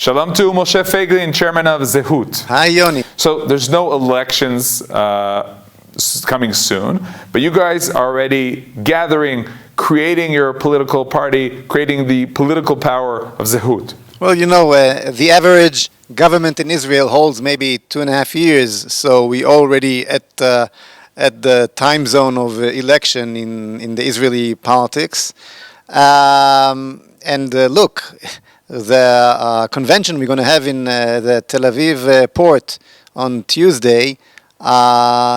Shalom to Moshe Feiglin, chairman of ZEHUT. Hi, Yoni. So there's no elections coming soon, but you guys are already gathering, creating your political party, creating the political power of ZEHUT. Well, the average government in Israel holds maybe 2.5 years, so we already at the time zone of election in the Israeli politics. Look, the convention we're going to have in the Tel Aviv port on Tuesday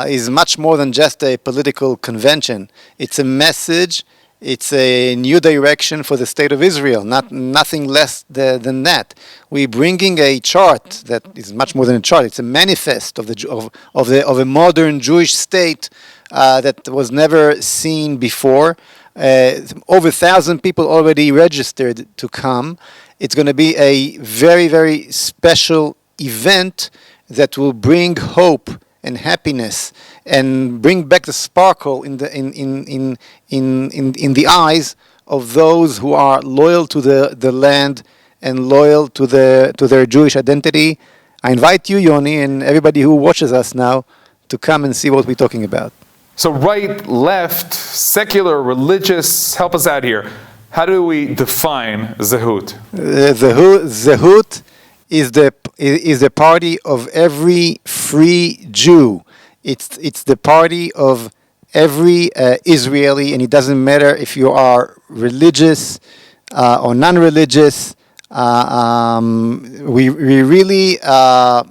is much more than just a political convention. It's a message. It's a new direction for the state of Israel, nothing less than that. We're bringing a chart that is much more than a chart. It's a manifest of a modern Jewish state that was never seen before. Over 1,000 people already registered to come. It's going to be a very, very special event that will bring hope and happiness and bring back the sparkle in the eyes of those who are loyal to the land and loyal to their Jewish identity. I invite you, Yoni, and everybody who watches us now to come and see what we're talking about. So right, left, secular, religious, help us out here. How do we define ZEHUT? ZEHUT is the party of every free Jew. It's the party of every Israeli, and it doesn't matter if you are religious or non-religious.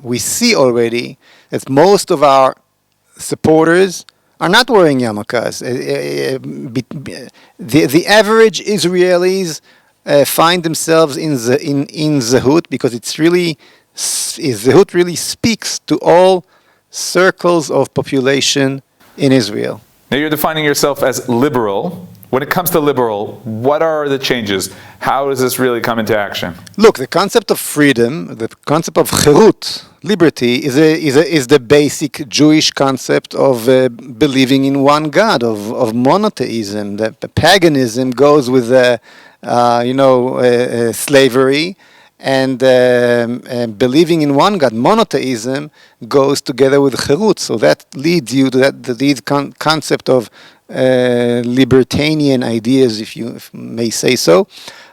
We see already that most of our supporters are not wearing yarmulkes. The average Israelis find themselves in ZEHUT because ZEHUT really speaks to all circles of population in Israel. Now you're defining yourself as liberal. When it comes to liberal, what are the changes? How does this really come into action? Look, the concept of freedom, the concept of cherut, liberty, is the basic Jewish concept of believing in one God, of monotheism. The paganism goes with slavery, and believing in one God, monotheism, goes together with cherut. So that leads you to the concept of libertarian ideas, if you may say so.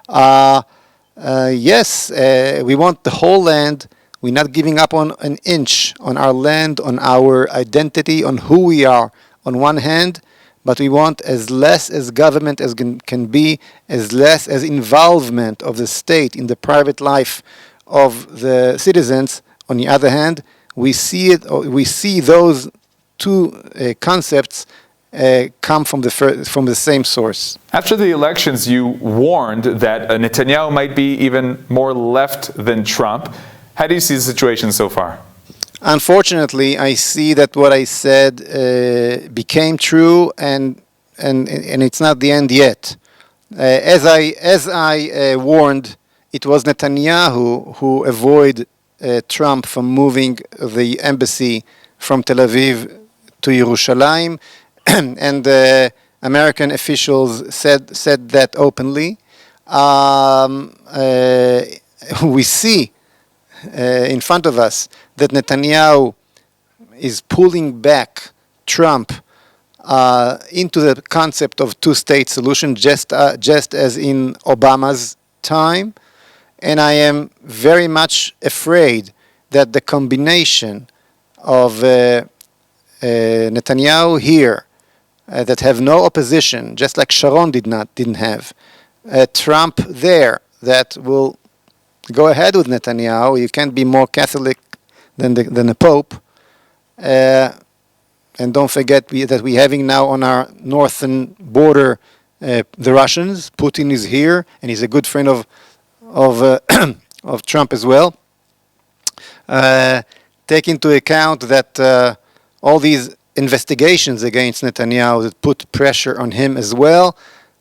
Yes, we want the whole land. We're not giving up on an inch on our land, on our identity, on who we are on one hand, but we want as less as government as can be, as less as involvement of the state in the private life of the citizens. On the other hand, we see those two concepts come from the same source. After the elections, you warned that Netanyahu might be even more left than Trump. How do you see the situation so far? Unfortunately, I see that what I said became true, and it's not the end yet. As I warned, it was Netanyahu who avoided Trump from moving the embassy from Tel Aviv to Yerushalayim. And American officials said that openly. We see in front of us that Netanyahu is pulling back Trump into the concept of two-state solution, just as in Obama's time. And I am very much afraid that the combination of Netanyahu here, that have no opposition, just like Sharon didn't have. Trump there, that will go ahead with Netanyahu. You can't be more Catholic than the Pope. And don't forget that we're having now on our northern border the Russians. Putin is here, and he's a good friend of Trump as well. Take into account that all these investigations against Netanyahu that put pressure on him as well,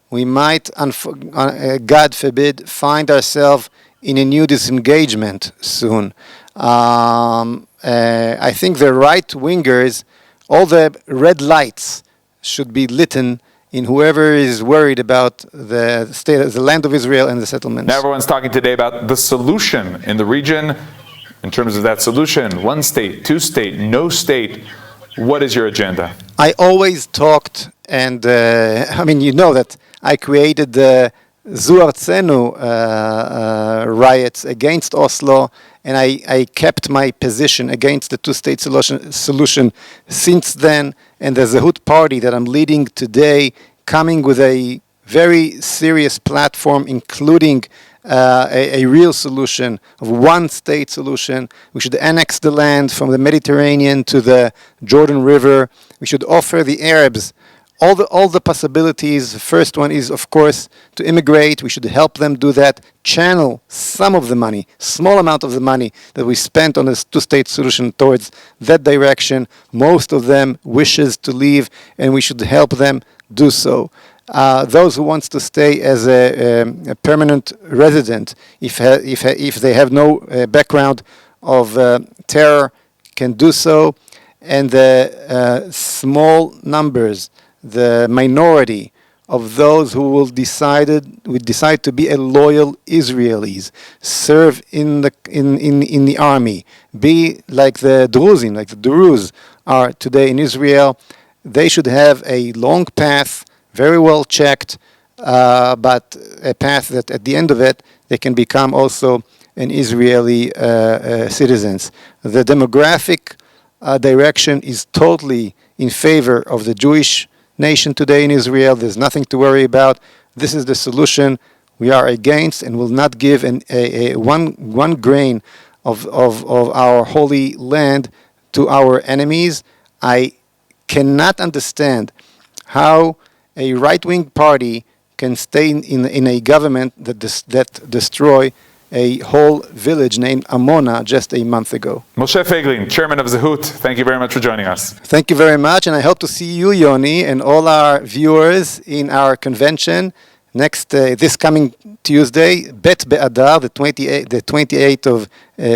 we might, God forbid, find ourselves in a new disengagement soon. I think the right-wingers, all the red lights should be lit in whoever is worried about the state, the land of Israel and the settlements. Now everyone's talking today about the solution in the region. In terms of that solution, one state, two state, no state. What is your agenda? I always talked, and you know that I created the ZEHUT riots against Oslo, and I kept my position against the two-state solution since then. And the ZEHUT party that I'm leading today, coming with a very serious platform, including a real solution of one-state solution. We should annex the land from the Mediterranean to the Jordan River. We should offer the Arabs all the possibilities. The first one is, of course, to immigrate. We should help them do that. Channel some of the money, small amount of the money that we spent on this two-state solution towards that direction. Most of them wishes to leave, and we should help them do so. Those who wants to stay as a permanent resident, if they have no background of terror, can do so. And the small numbers, the minority of those who will decide to be a loyal Israelis, serve in the army, be like the Druzim, like the Druze are today in Israel. They should have a long path, very well checked, but a path that at the end of it, they can become also an Israeli citizens. The demographic direction is totally in favor of the Jewish nation today in Israel. There's nothing to worry about. This is the solution we are against, and will not give one grain of our holy land to our enemies. I cannot understand how a right-wing party can stay in a government that destroy a whole village named Amona just a month ago. Moshe Feiglin, chairman of ZEHUT, thank you very much for joining us. Thank you very much, and I hope to see you, Yoni, and all our viewers in our convention this coming Tuesday, Bet Be'adar, the 28th of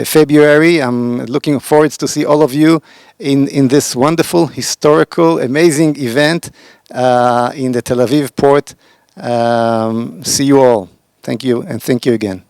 February. I'm looking forward to see all of you in this wonderful, historical, amazing event in the Tel Aviv port. See you all. Thank you, and thank you again.